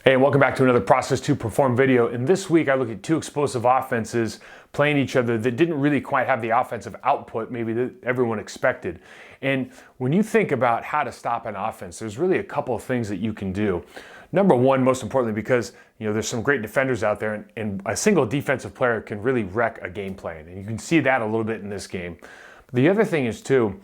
Hey, and welcome back to another Process to Perform video. And this week I look at two explosive offenses playing each other that didn't really quite have the offensive output maybe that everyone expected. And when you think about how to stop an offense, there's really a couple of things that you can do. Number one, most importantly, because there's some great defenders out there, and a single defensive player can really wreck a game plan. And you can see that a little bit in this game. But the other thing is too,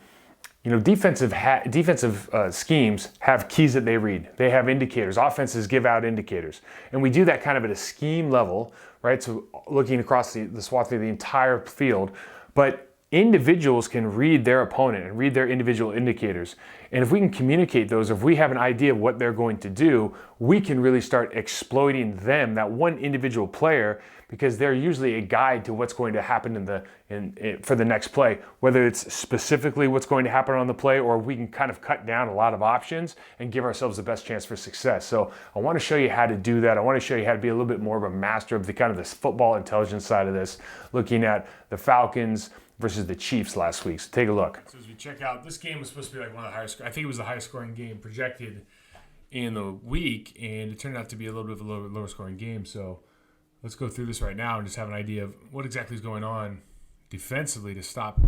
defensive schemes have keys that they read. They have indicators. Offenses give out indicators. And we do that kind of at a scheme level, right? So looking across the swath of the entire field. But individuals can read their opponent and read their individual indicators. And if we can communicate those, if we have an idea of what they're going to do, we can really start exploiting them, that one individual player, because they're usually a guide to what's going to happen for the next play, whether it's specifically what's going to happen on the play, or we can kind of cut down a lot of options and give ourselves the best chance for success. So I want to show you how to do that. I want to show you how to be a little bit more of a master of the kind of this football intelligence side of this, looking at the Falcons versus the Chiefs last week. So take a look. So as we check out, this game was supposed to be like one of the highest, I think it was the highest scoring game projected in the week, and it turned out to be a little bit of a lower scoring game. So let's go through this right now and just have an idea of what exactly is going on defensively to stop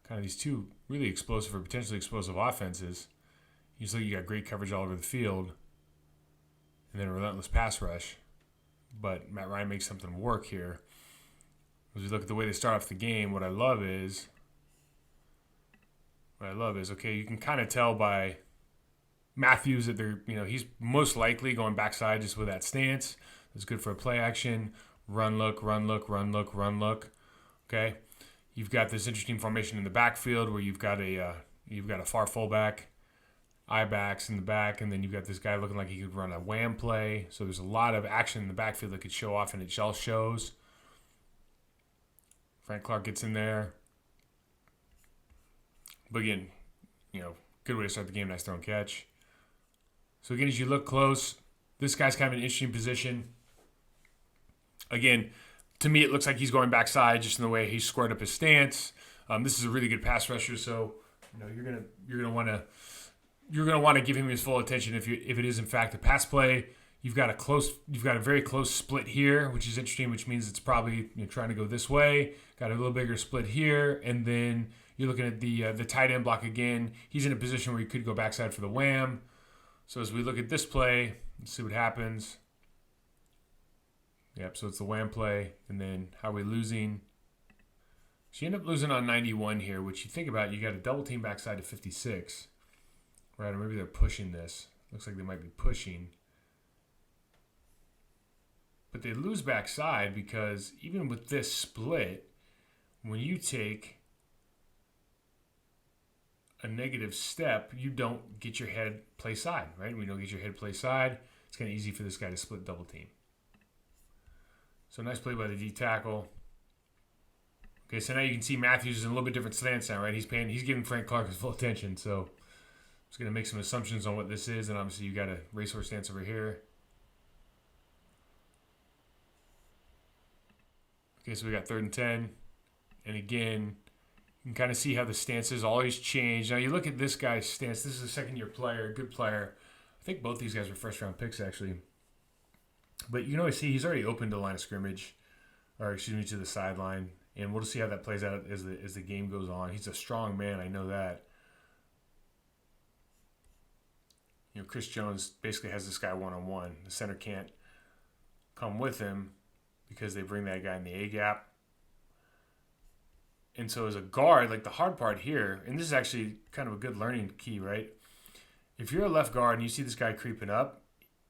kind of these two really explosive or potentially explosive offenses. Usually you got great coverage all over the field and then a relentless pass rush. But Matt Ryan makes something work here. As we look at the way they start off the game, what I love is, okay, you can kind of tell by Matthews that he's most likely going backside just with that stance. It's good for a play action. Run, look, run, look, run, look, run, look. Okay, you've got this interesting formation in the backfield where you've got a far fullback, eye backs in the back, and then you've got this guy looking like he could run a wham play. So there's a lot of action in the backfield that could show off, and it all shows. Frank Clark gets in there. But again, good way to start the game. Nice throw and catch. So again, as you look close, this guy's kind of in an interesting position. Again, to me, it looks like he's going backside just in the way he squared up his stance. This is a really good pass rusher, so you're gonna want to give him his full attention if it is in fact a pass play. You've got a very close split here, which is interesting, which means it's probably trying to go this way. Got a little bigger split here, and then you're looking at the tight end block again. He's in a position where he could go backside for the wham. So as we look at this play, let's see what happens. Yep, so it's the wham play, and then how are we losing? So you end up losing on 91 here, which you think about, you got a double team backside to 56. Right, or maybe they're pushing this. Looks like they might be pushing. But they lose backside because even with this split, when you take a negative step, you don't get your head play side, right? When you don't get your head play side, it's kind of easy for this guy to split double team. So nice play by the D tackle. Okay, so now you can see Matthews is in a little bit different stance now, right? He's giving Frank Clark his full attention. So I'm just going to make some assumptions on what this is, and obviously you got a racehorse stance over here. Okay, so we got 3rd and 10. And again, you can kind of see how the stances always change. Now you look at this guy's stance. This is a second-year player, good player. I think both these guys were first-round picks, actually. But you can always see he's already open to the line of scrimmage, to the sideline. And we'll just see how that plays out as the game goes on. He's a strong man, I know that. Chris Jones basically has this guy one-on-one. The center can't come with him because they bring that guy in the A-gap. And so as a guard, like the hard part here, and this is actually kind of a good learning key, right? If you're a left guard and you see this guy creeping up,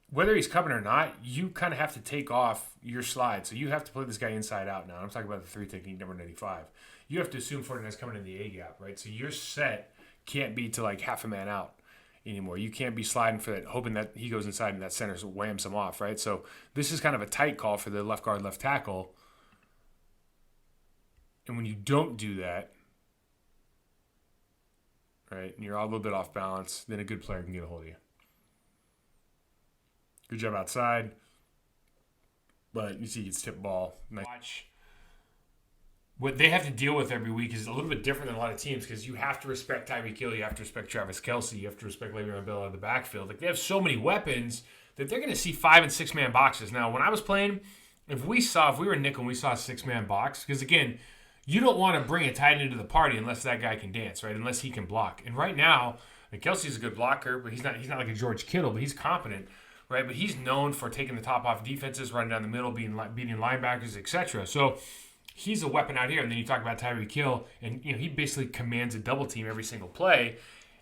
whether he's coming or not, you kind of have to take off your slide. So you have to play this guy inside out now. I'm talking about the 3 technique, number 95. You have to assume 49's coming in the A-gap, right? So your set can't be to like half a man out anymore. You can't be sliding for that, hoping that he goes inside and that center whams him off, right? So this is kind of a tight call for the left guard, left tackle. And when you don't do that, right, and you're all a little bit off balance, then a good player can get a hold of you. Good job outside. But you see he gets tipped ball. Nice. Watch. What they have to deal with every week is a little bit different than a lot of teams because you have to respect Tyreek Hill, you have to respect Travis Kelce, you have to respect Le'Veon Bell out of the backfield. Like they have so many weapons that they're going to see 5 and 6 man boxes. Now, when I was playing, if we were nickel and we saw a 6 man box, because again, you don't want to bring a tight end into the party unless that guy can dance, right? Unless he can block. And right now, Kelsey's a good blocker, but he's not like a George Kittle, but he's competent, right? But he's known for taking the top off defenses, running down the middle, beating linebackers, etc. So he's a weapon out here. And then you talk about Tyreek Hill, and he basically commands a double team every single play.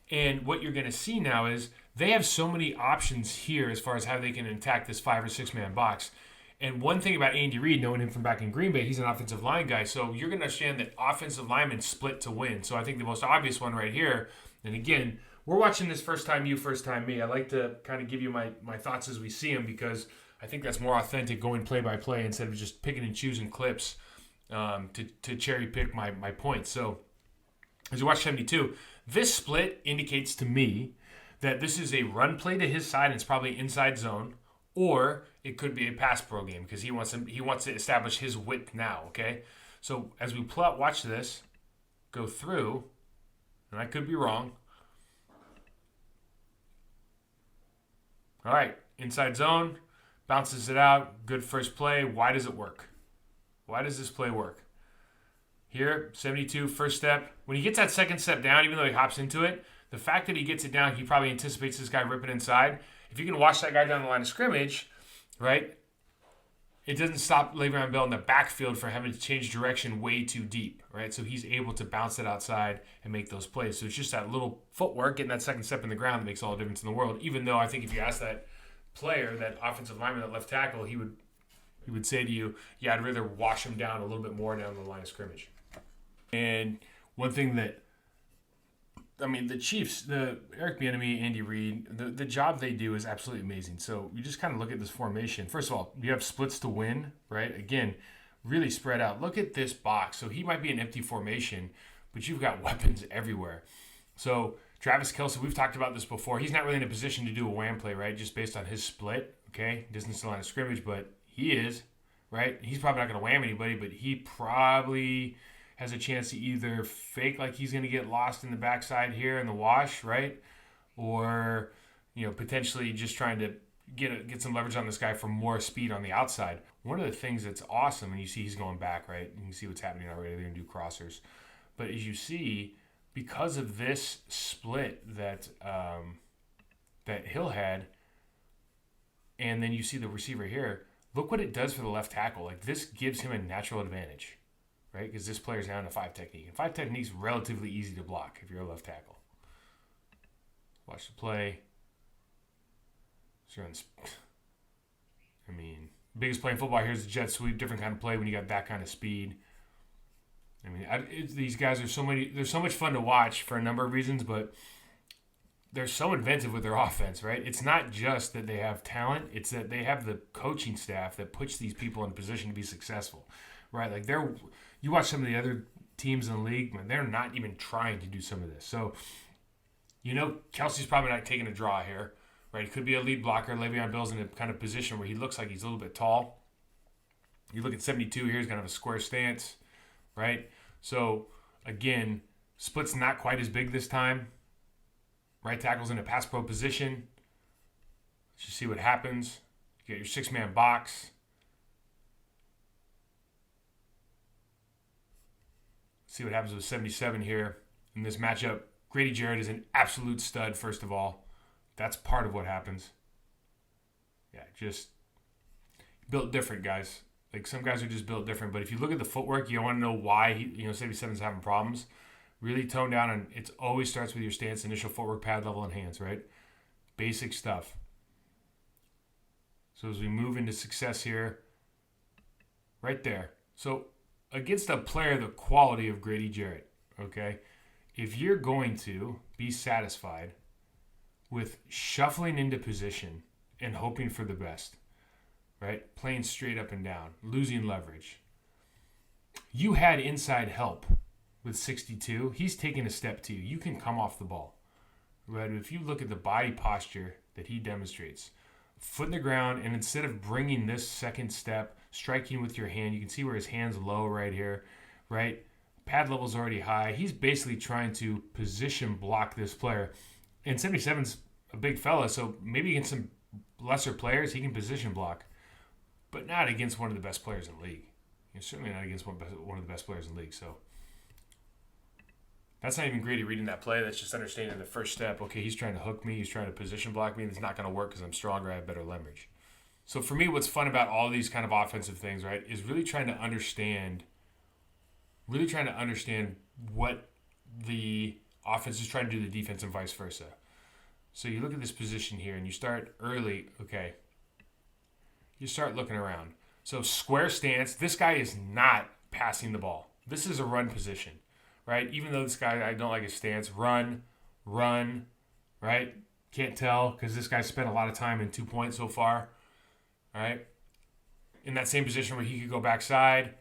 And what you're going to see now is they have so many options here as far as how they can attack this 5 or 6 man box. And one thing about Andy Reid, knowing him from back in Green Bay, he's an offensive line guy. So you're going to understand that offensive linemen split to win. So I think the most obvious one right here, and again, we're watching this first time you, first time me. I like to kind of give you my thoughts as we see them, because I think that's more authentic, going play by play instead of just picking and choosing clips to cherry pick my points. So as you watch 72, this split indicates to me that this is a run play to his side and it's probably inside zone, or it could be a pass pro game because he wants to establish his width now, okay? So as we watch this go through, and I could be wrong. All right, inside zone, bounces it out, good first play. Why does it work? Why does this play work? Here, 72, first step. When he gets that second step down, even though he hops into it, the fact that he gets it down, he probably anticipates this guy ripping inside. If you can watch that guy down the line of scrimmage, right, it doesn't stop Le'Veon Bell in the backfield for having to change direction way too deep, right? So he's able to bounce it outside and make those plays. So it's just that little footwork, getting that second step in the ground that makes all the difference in the world. Even though I think if you ask that player, that offensive lineman, that left tackle, he would say to you, yeah, I'd rather wash him down a little bit more down the line of scrimmage. And one thing that, the Chiefs, the Eric Bieniemy, Andy Reid, the job they do is absolutely amazing. So you just kind of look at this formation. First of all, you have splits to win, right? Again, really spread out. Look at this box. So he might be an empty formation, but you've got weapons everywhere. So Travis Kelce, we've talked about this before. He's not really in a position to do a wham play, right? Just based on his split, okay? Distance to line of scrimmage, but he is, right? He's probably not going to wham anybody, but he probably has a chance to either fake like he's going to get lost in the backside here in the wash, right? Or, potentially just trying to get some leverage on this guy for more speed on the outside. One of the things that's awesome, and you see he's going back, right? You can see what's happening already. They're going to do crossers. But as you see, because of this split that Hill had, and then you see the receiver here, look what it does for the left tackle. Like, this gives him a natural advantage, right? Because this player's down to 5 technique. And 5 technique is relatively easy to block if you're a left tackle. Watch the play. Biggest play in football here is the jet sweep. Different kind of play when you got that kind of speed. These guys are they're so much fun to watch for a number of reasons, but they're so inventive with their offense, right? It's not just that they have talent, it's that they have the coaching staff that puts these people in a position to be successful, right? Like, you watch some of the other teams in the league, man, they're not even trying to do some of this. So, Kelsey's probably not taking a draw here, right? He could be a lead blocker. Le'Veon Bell's in a kind of position where he looks like he's a little bit tall. You look at 72 here, he's kind of a square stance, right? So, again, split's not quite as big this time. Right tackle's in a pass pro position. Let's just see what happens. You get your 6-man box. See what happens with 77 here in this matchup. Grady Jarrett is an absolute stud, first of all. That's part of what happens. Yeah, just built different, guys. Like, some guys are just built different. But if you look at the footwork, you want to know why 77's having problems. Really tone down, and it always starts with your stance, initial footwork, pad level, and hands, right? Basic stuff. So as we move into success here, right there. So against a player the quality of Grady Jarrett, okay, if you're going to be satisfied with shuffling into position and hoping for the best, right, playing straight up and down, losing leverage, you had inside help. With 62, he's taking a step to you. You can come off the ball, right? If you look at the body posture that he demonstrates, foot in the ground, and instead of bringing this second step, striking with your hand, you can see where his hand's low right here, right? Pad level's already high. He's basically trying to position block this player. And 77's a big fella, so maybe against some lesser players, he can position block, but not against one of the best players in the league. Certainly not against one of the best players in the league. So that's not even Grady reading that play. That's just understanding the first step. Okay, he's trying to hook me. He's trying to position block me. And it's not going to work because I'm stronger. I have better leverage. So for me, what's fun about all these kind of offensive things, right, is really trying to understand what the offense is trying to do to the defense and vice versa. So you look at this position here and you start early, okay, you start looking around. So square stance, this guy is not passing the ball. This is a run position, right? Even though this guy, I don't like his stance, run, right? Can't tell because this guy spent a lot of time in 2 points so far, right? In that same position where he could go backside.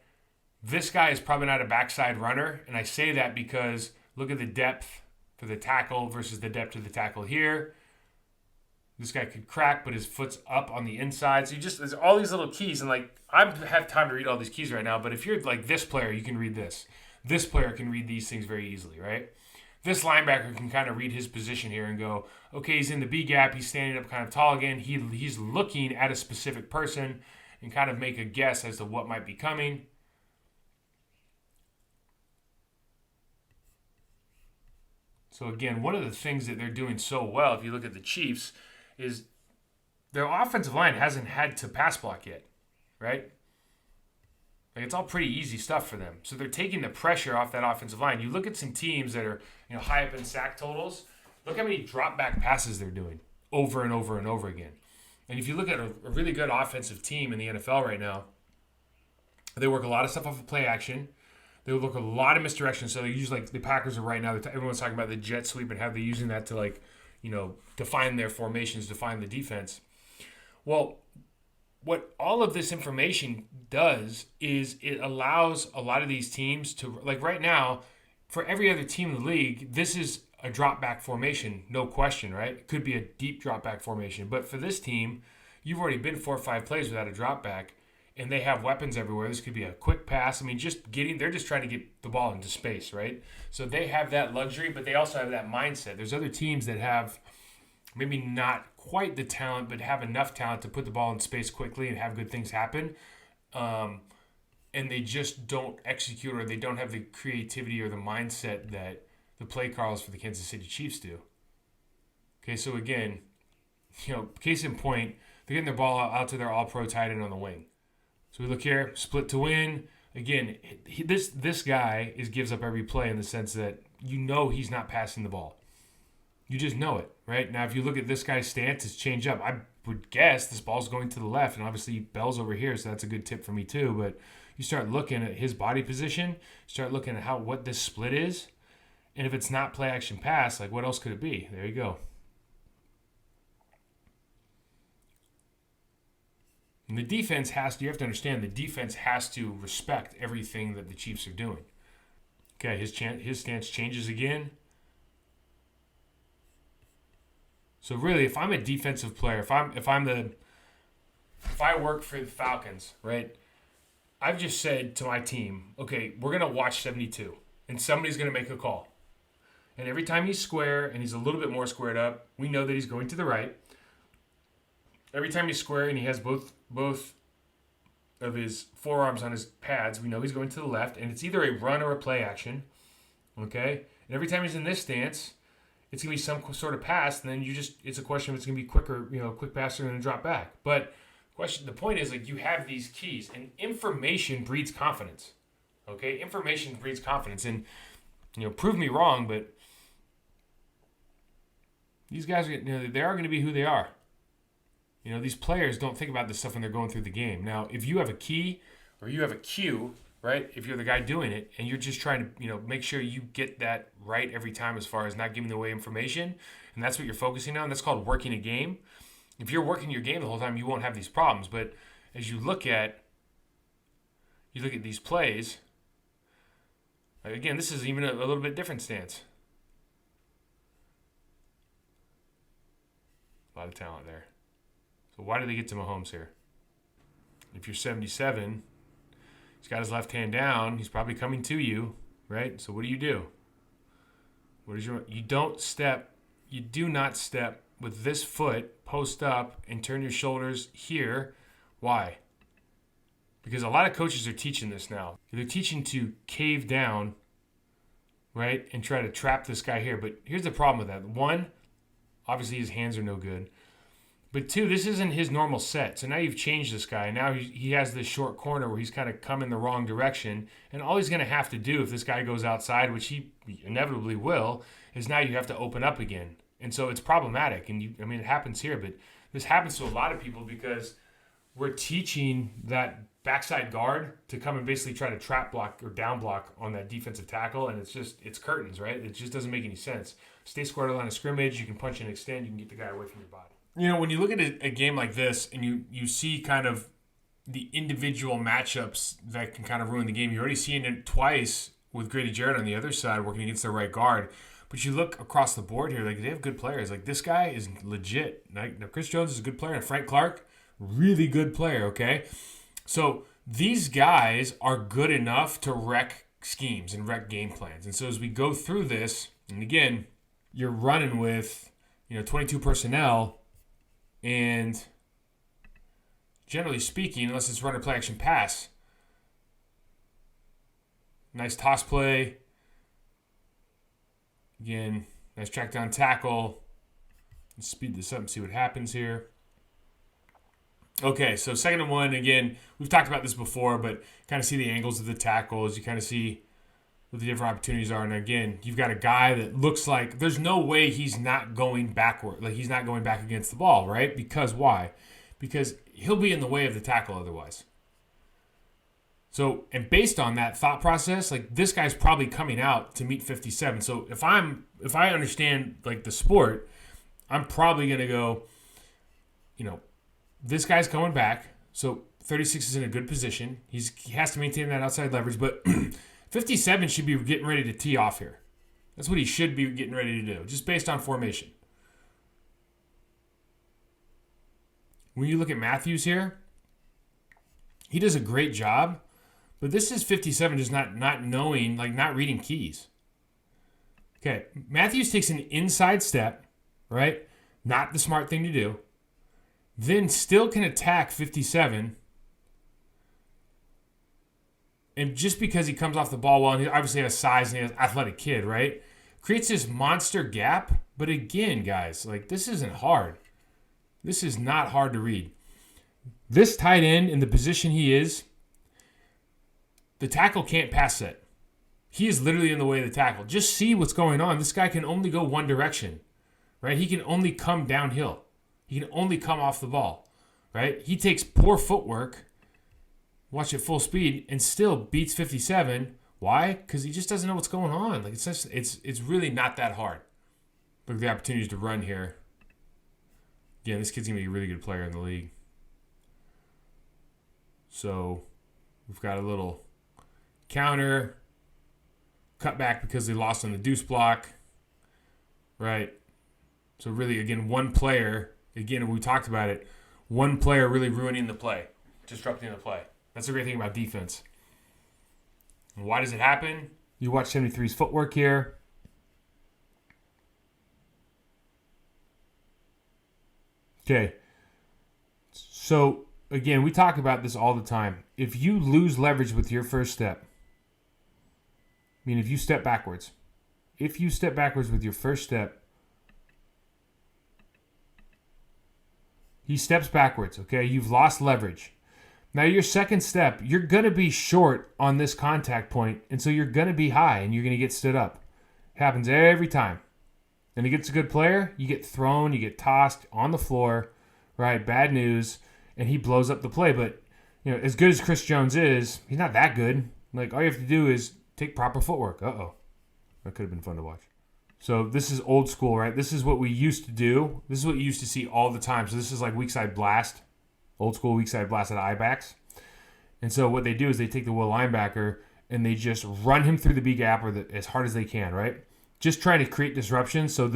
This guy is probably not a backside runner, and I say that because look at the depth for the tackle versus the depth of the tackle here. This guy could crack, but his foot's up on the inside. So there's all these little keys, and like I have time to read all these keys right now, but if you're like this player, you can read this. This player can read these things very easily, right? This linebacker can kind of read his position here and go, okay, he's in the B gap, he's standing up kind of tall again. He's looking at a specific person and kind of make a guess as to what might be coming. So again, one of the things that they're doing so well, if you look at the Chiefs, is their offensive line hasn't had to pass block yet, right? Like it's all pretty easy stuff for them. So they're taking the pressure off that offensive line. You look at some teams that are high up in sack totals. Look how many drop back passes they're doing over and over and over again. And if you look at a really good offensive team in the NFL right now, they work a lot of stuff off of play action. They look a lot of misdirection. So they use like the Packers are right now. Everyone's talking about the jet sweep and how they're using that to define their formations, define the defense. Well, what all of this information does is it allows a lot of these teams to, like right now, for every other team in the league, this is a drop back formation, no question, right? It could be a deep drop back formation. But for this team, you've already been 4 or 5 plays without a drop back. And they have weapons everywhere. This could be a quick pass. I mean, they're just trying to get the ball into space, right? So they have that luxury, but they also have that mindset. There's other teams that have maybe not quite the talent, but have enough talent to put the ball in space quickly and have good things happen. And they just don't execute, or they don't have the creativity or the mindset that the play calls for the Kansas City Chiefs do. Okay, so again, case in point, they're getting their ball out to their all-pro tight end on the wing. So we look here, split to win. Again, this guy gives up every play in the sense that he's not passing the ball. You just know it, right? Now, if you look at this guy's stance, it's changed up. I would guess this ball's going to the left, and obviously Bell's over here, so that's a good tip for me too. But you start looking at his body position, start looking at what this split is, and if it's not play action pass, like what else could it be? There you go. And the defense you have to understand, the defense has to respect everything that the Chiefs are doing. Okay, his stance changes again. So really, if I'm a defensive player, if I work for the Falcons, right? I've just said to my team, okay, we're gonna watch 72, and somebody's gonna make a call. And every time he's square and he's a little bit more squared up, we know that he's going to the right. Every time he's square and he has both of his forearms on his pads, we know he's going to the left, and it's either a run or a play action, okay? And every time he's in this stance, it's going to be some sort of pass, and then it's a question if it's going to be quicker, quick pass or going to drop back. But the point is, like, you have these keys, and information breeds confidence, okay? Information breeds confidence, and, prove me wrong, but these guys, they are going to be who they are. These players don't think about this stuff when they're going through the game. Now, if you have a key or you have a cue, right, if you're the guy doing it and you're just trying to, make sure you get that right every time as far as not giving away information, and that's what you're focusing on, that's called working a game. If you're working your game the whole time, you won't have these problems. But as you look at these plays, again, this is even a little bit different stance. A lot of talent there. So why did they get to Mahomes here? If you're 77, he's got his left hand down. He's probably coming to you, right? So what do? You do not step with this foot, post up, and turn your shoulders here. Why? Because a lot of coaches are teaching this now. They're teaching to cave down, right, and try to trap this guy here. But here's the problem with that. One, obviously his hands are no good. But two, this isn't his normal set. So now you've changed this guy. Now he has this short corner where he's kind of come in the wrong direction. And all he's going to have to do if this guy goes outside, which he inevitably will, is now you have to open up again. And so it's problematic. And it happens here, but this happens to a lot of people because we're teaching that backside guard to come and basically try to trap block or down block on that defensive tackle. And it's curtains, right? It just doesn't make any sense. Stay square to the line of scrimmage. You can punch and extend. You can get the guy away from your body. When you look at a game like this and you see kind of the individual matchups that can kind of ruin the game, you're already seeing it twice with Grady Jarrett on the other side working against their right guard. But you look across the board here, like they have good players. Like this guy is legit. Now, Chris Jones is a good player, and Frank Clark, really good player, okay? So these guys are good enough to wreck schemes and wreck game plans. And so as we go through this, and again, you're running with 22 personnel. And generally speaking, unless it's run or play action pass, nice toss play. Again, nice track down tackle. Let's speed this up and see what happens here. Okay, so 2nd and 1, again, we've talked about this before, but kind of see the angles of the tackles. You kind of see what the different opportunities are. And again, you've got a guy that looks like there's no way he's not going backward. Like he's not going back against the ball, right? Because why? Because he'll be in the way of the tackle otherwise. So, and based on that thought process, like this guy's probably coming out to meet 57. So if I understand like the sport, I'm probably going to go, this guy's coming back. So 36 is in a good position. He has to maintain that outside leverage, but 57 should be getting ready to tee off here. That's what he should be getting ready to do, just based on formation. When you look at Matthews here, he does a great job, but this is 57 just not knowing, like not reading keys. Okay, Matthews takes an inside step, right? Not the smart thing to do. Then still can attack 57. And just because he comes off the ball well, and he obviously has size and he has athletic kid, right? Creates this monster gap. But again, guys, like this isn't hard. This is not hard to read. This tight end in the position he is, the tackle can't pass set. He is literally in the way of the tackle. Just see what's going on. This guy can only go one direction, right? He can only come downhill. He can only come off the ball, right? He takes poor footwork, watch it full speed, and still beats 57. Why? Because he just doesn't know what's going on. Like it's really not that hard. Look at the opportunities to run here. Again, this kid's gonna be a really good player in the league. So we've got a little counter, cut back because they lost on the deuce block, right? So really, again, one player. Again, we talked about it. One player really ruining the play, disrupting the play. That's the great thing about defense. And why does it happen? You watch 73's footwork here. Okay. So, again, we talk about this all the time. If you lose leverage with your first step, if you step backwards. If you step backwards with your first step, he steps backwards, okay? You've lost leverage. Now, your second step, you're going to be short on this contact point, and so you're going to be high, and you're going to get stood up. It happens every time. And against a good player, you get thrown, you get tossed on the floor, right? Bad news, and he blows up the play. But, as good as Chris Jones is, he's not that good. Like, all you have to do is take proper footwork. Uh-oh. That could have been fun to watch. So this is old school, right? This is what we used to do. This is what you used to see all the time. So this is like weak side blast, old school weak side blast at I-backs. And so what they do is they take the will linebacker and they just run him through the B gap as hard as they can, right? Just trying to create disruption. So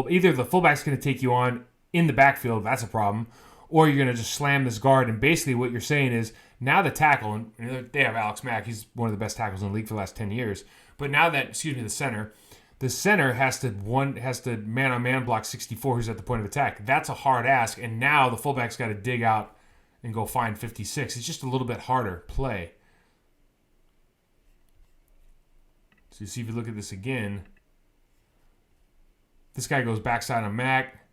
either the fullback's going to take you on in the backfield, that's a problem, or you're going to just slam this guard. And basically what you're saying is now the tackle, and they have Alex Mack, he's one of the best tackles in the league for the last 10 years. But now that, the center, the center has to man-on-man block 64 who's at the point of attack. That's a hard ask, and now the fullback's got to dig out and go find 56. It's just a little bit harder play. So you see if you look at this again, this guy goes backside on Mac.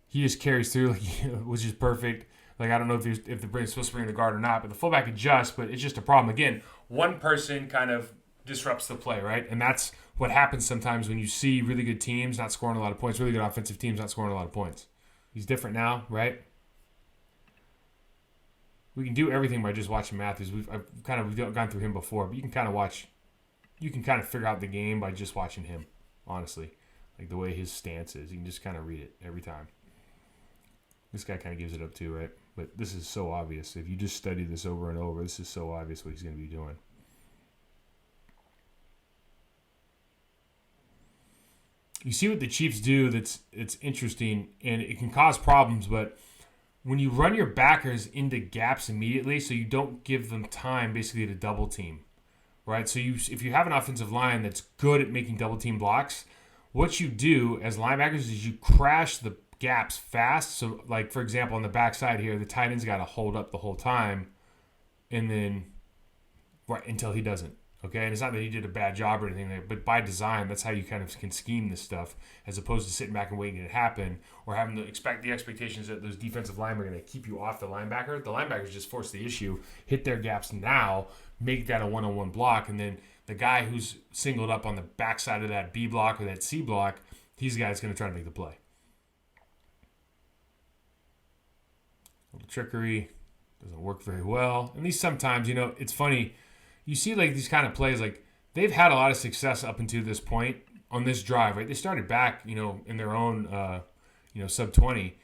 He just carries through, which is perfect. Like, I don't know if the brain's supposed to bring the guard or not, but the fullback adjusts, but it's just a problem. Again, one person kind of disrupts the play, right? And that's what happens sometimes when you see really good teams not scoring a lot of points, really good offensive teams not scoring a lot of points. He's different now, right? We can do everything by just watching Matthews. We've gone through him before, but you can kind of figure out the game by just watching him, honestly. Like the way his stance is. You can just kind of read it every time. This guy kind of gives it up too, right? But this is so obvious. If you just study this over and over, this is so obvious what he's going to be doing. You see what the Chiefs do it's interesting, and it can cause problems, but when you run your backers into gaps immediately, so you don't give them time basically to double team, right? So if you have an offensive line that's good at making double team blocks, what you do as linebackers is you crash the gaps fast. So, like, for example, on the backside here, the tight end's got to hold up the whole time, and then right until he doesn't. Okay, and it's not that he did a bad job or anything, but by design, that's how you kind of can scheme this stuff, as opposed to sitting back and waiting it to happen, or having to expect the expectations that those defensive linemen are going to keep you off the linebacker. The linebackers just force the issue, hit their gaps now, make that a one-on-one block, and then the guy who's singled up on the backside of that B block or that C block, he's the guy that's going to try to make the play. A little trickery doesn't work very well. At least sometimes, it's funny. You see, like, these kind of plays, like, they've had a lot of success up until this point on this drive, right? They started back, in their own, sub 20,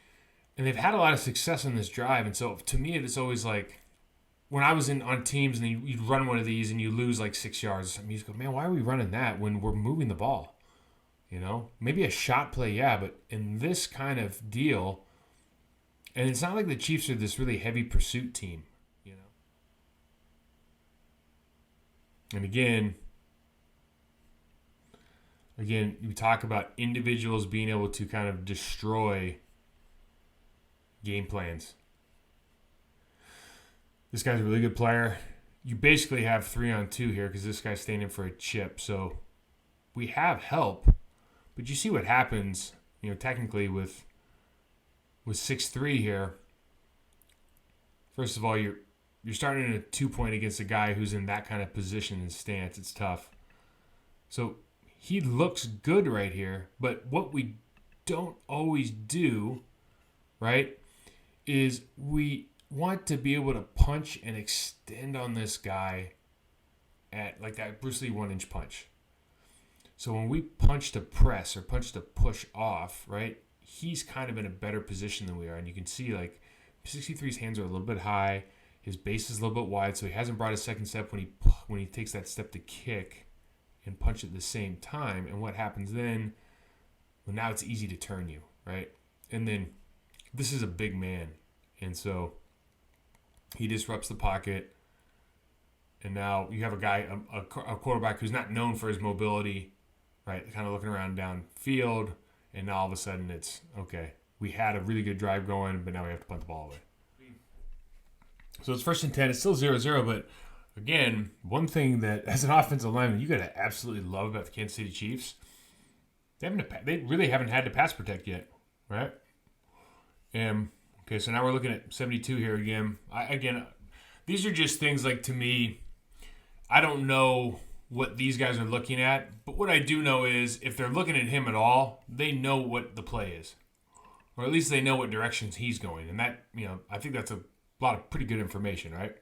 and they've had a lot of success on this drive. And so, to me, it's always like, when I was on teams and you'd run one of these and you lose like 6 yards, I mean, you go, man, why are we running that when we're moving the ball? Maybe a shot play, yeah, but in this kind of deal, and it's not like the Chiefs are this really heavy pursuit team. And again, you talk about individuals being able to kind of destroy game plans. This guy's a really good player. You basically have 3-on-2 here because this guy's staying in for a chip. So we have help, but you see what happens, technically with 6'3" here. First of all, you're starting in a 2-point against a guy who's in that kind of position and stance. It's tough. So he looks good right here. But what we don't always do, right, is we want to be able to punch and extend on this guy at like that Bruce Lee 1-inch punch. So when we punch to press or punch to push off, right, he's kind of in a better position than we are. And you can see, like, 63's hands are a little bit high. His base is a little bit wide, so he hasn't brought his second step when he takes that step to kick and punch at the same time. And what happens then? Well, now it's easy to turn you, right? And then this is a big man, and so he disrupts the pocket. And now you have a guy, a quarterback who's not known for his mobility, right? Kind of looking around downfield, and now all of a sudden it's, okay, we had a really good drive going, but now we have to punt the ball away. So it's 1st and 10. It's still 0-0, but again, one thing that as an offensive lineman you got to absolutely love about the Kansas City Chiefs, they really haven't had to pass protect yet, right? And okay, so now we're looking at 72 here again. These are just things like, to me, I don't know what these guys are looking at, but what I do know is if they're looking at him at all, they know what the play is, or at least they know what directions he's going, and that, I think that's a lot of pretty good information, right?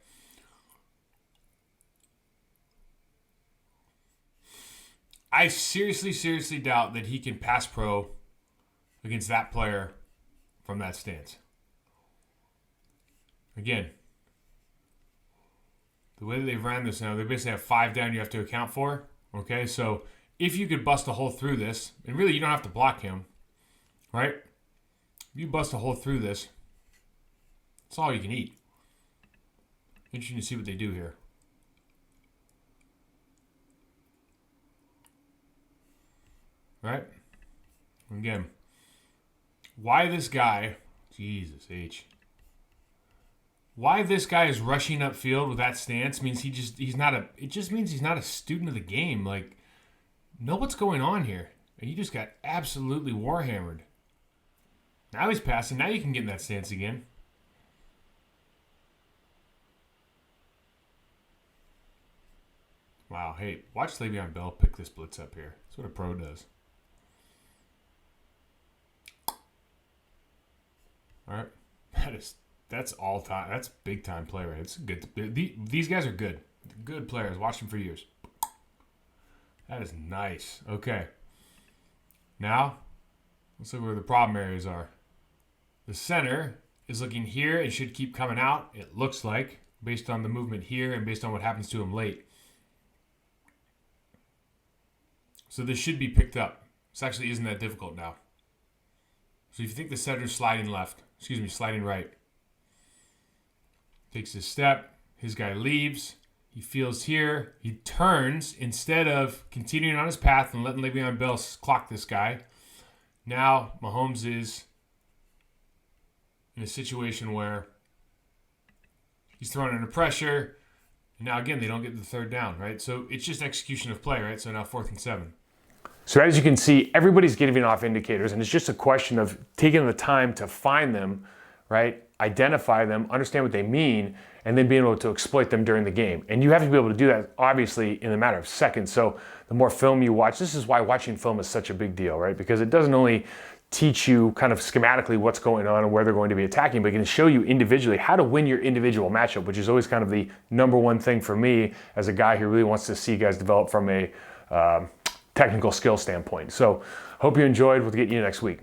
I seriously doubt that he can pass pro against that player from that stance. Again, the way that they've ran this now, they basically have 5 down you have to account for. Okay, so if you could bust a hole through this, and really you don't have to block him, right? If you bust a hole through this, that's all you can eat. Interesting to see what they do here. right? Again, why this guy, Jesus H. Why this guy is rushing upfield with that stance means it just means he's not a student of the game. Like, know what's going on here. And you just got absolutely warhammered. Now he's passing. Now you can get in that stance again. Wow, hey, watch Le'Veon Bell pick this blitz up here. That's what a pro does. All right, that's all time. That's big time play, right? It's good. These guys are good. Good players. Watched them for years. That is nice. Okay. Now, let's look where the problem areas are. The center is looking here and should keep coming out, it looks like, based on the movement here and based on what happens to him late. So this should be picked up. This actually isn't that difficult now. So if you think the center's sliding sliding right. Takes his step, his guy leaves, he feels here, he turns, instead of continuing on his path and letting Le'Veon Bell clock this guy. Now Mahomes is in a situation where he's thrown under pressure, and now again they don't get the third down, right? So it's just execution of play, right? So now 4th and 7. So as you can see, everybody's giving off indicators, and it's just a question of taking the time to find them, right? Identify them, understand what they mean, and then being able to exploit them during the game. And you have to be able to do that, obviously, in a matter of seconds. So the more film you watch, this is why watching film is such a big deal, right? Because it doesn't only teach you kind of schematically what's going on and where they're going to be attacking, but it can show you individually how to win your individual matchup, which is always kind of the number one thing for me as a guy who really wants to see guys develop from a technical skill standpoint. So hope you enjoyed. We'll get you next week.